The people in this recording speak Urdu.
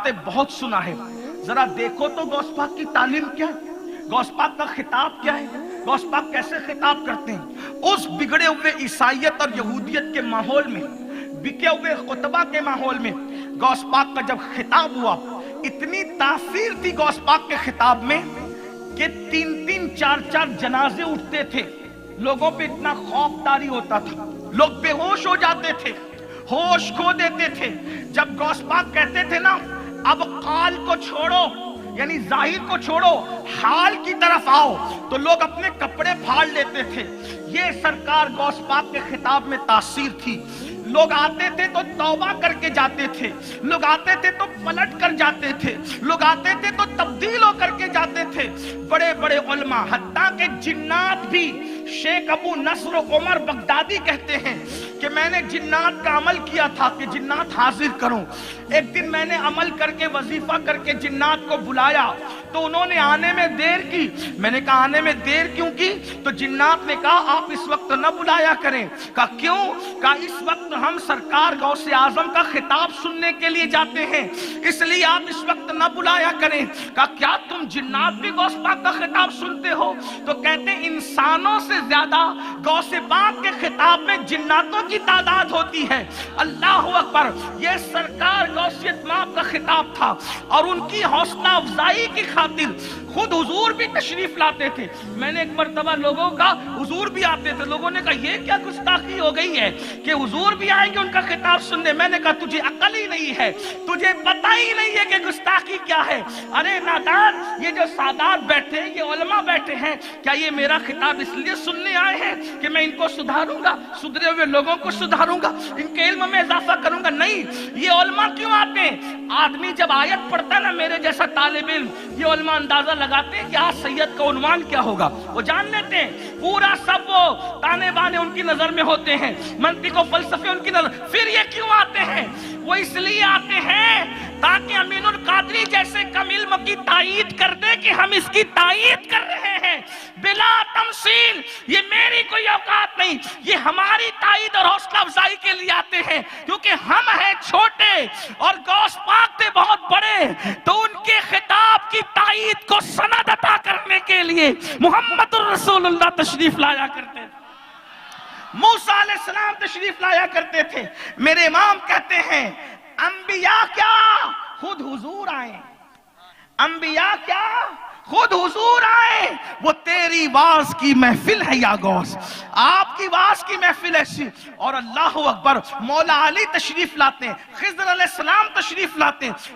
باتیں بہت سنا ہے، ذرا دیکھو تو غوث پاک کی تعلیم کیا ہے، غوث پاک کا خطاب کیا ہے، غوث پاک کیسے خطاب کرتے ہیں۔ اس بگڑے ہوئے عیسائیت اور یہودیت کے ماحول میں، بکے ہوئے خطبہ کے ماحول میں غوث پاک کا جب خطاب ہوا، اتنی تاثیر تھی غوث پاک کے خطاب میں کہ 3-3 4-4 جنازے اٹھتے تھے، لوگوں پہ اتنا خوف طاری ہوتا تھا، لوگ بے ہوش ہو جاتے تھے، ہوش کھو دیتے تھے۔ جب غوث پاک کہتے تھے نا اب قال کو چھوڑو، یعنی ظاہر کو چھوڑو، حال کی طرف آؤ، تو لوگ اپنے کپڑے پھاڑ لیتے تھے۔ یہ سرکار غوث پاک کے خطاب میں تاثیر تھی۔ لوگ آتے تھے تو توبہ کر کے جاتے تھے، لوگ آتے تھے تو پلٹ کر جاتے تھے، لوگ آتے تھے تو تبدیل ہو کر کے جاتے تھے۔ بڑے بڑے علماء، حتیٰ کہ جنات بھی، شیخ ابو نصر عمر بغدادی کہتے ہیں کہ میں نے جنات کا عمل کیا تھا کہ جنات حاضر کروں۔ ایک دن میں نے عمل کر کے وظیفہ کر کے جنات کو بلایا تو انہوں نے آنے میں دیر کی۔ میں نے کہا آنے میں دیر کیوں کی؟ تو جنات نے کہا آپ اس وقت نہ بلایا کریں۔ کہا کیوں؟ کہا اس وقت ہم سرکار غوث اعظم کا خطاب سننے کے لیے جاتے ہیں، اس لیے آپ اس وقت نہ بلایا کریں۔ کہا کیا تم جنات بھی غوث پاک کا خطاب سنتے ہو؟ تو کہتے ہیں انسانوں سے زیادہ غوث پاک کے خطاب میں جناتوں کی تعداد ہوتی ہے۔ اللہ اکبر! یہ سرکار غوثیت ماپ کا خطاب تھا، اور ان کی حوصلہ افزائی کی خاطر خود حضور بھی تشریف لاتے تھے۔ میں نے ایک مرتبہ لوگوں کا، حضور بھی آتے تھے، لوگوں نے کہا یہ کیا گستاخی ہو گئی ہے کہ حضور بھی آئیں گے ان کا خطاب سننے؟ میں نے کہا تجھے عقل ہی نہیں ہے، تجھے پتہ ہی نہیں ہے کہ گستاخی کیا ہے۔ ارے نادان، یہ جو سادات بیٹھے ہیں، یہ علماء بیٹھے ہیں، کیا یہ میرا خطاب اس لیے سننے آئے ہیں کہ میں ان کو سدھاروں گا، سدھرے ہوئے لوگوں کو سدھاروں گا، ان کے علم میں اضافہ کروں گا؟ نہیں، یہ علماء کیوں آتے ہیں؟ آدمی جب آیت پڑھتا نا، میرے جیسا طالب علم، یہ علماء اندازہ لگاتے ہیں کہ آج سید کا عنوان کیا ہوگا، وہ جان لیتے ہیں، پورا سب وہ تانے بانے ان کی نظر میں ہوتے ہیں، منطق و فلسفے ان کی نظر۔ پھر یہ کیوں آتے ہیں؟ وہ اس لیے آتے ہیں تاکہ امین القادری جیسے کم علم کی تائید کر دے کہ ہم اس کی تائید کر رہے ہیں بلا تمثیل، یہ میری کوئی اوقات نہیں، یہ ہماری تائید اور حوصلہ افزائی کے لیے آتے ہیں، کیونکہ ہم ہیں چھوٹے اور غوث پاک تھے بہت بڑے، تو ان کے خطاب کی تائید کو سند عطا کرنے کے لیے محمد الرسول اللہ تشریف لایا کرتے تھے، موسیٰ علیہ السلام تشریف لایا کرتے تھے۔ میرے امام کہتے ہیں انبیاء کیا خود حضور آئے، انبیاء کیا خود حضور آئے، وہ تیری واز کی محفل ہے یا غوث، آپ کی واز کی محفل ایسی۔ اور اللہ اکبر، مولا علی تشریف لاتے ہیں، خضر علیہ السلام تشریف لاتے ہیں۔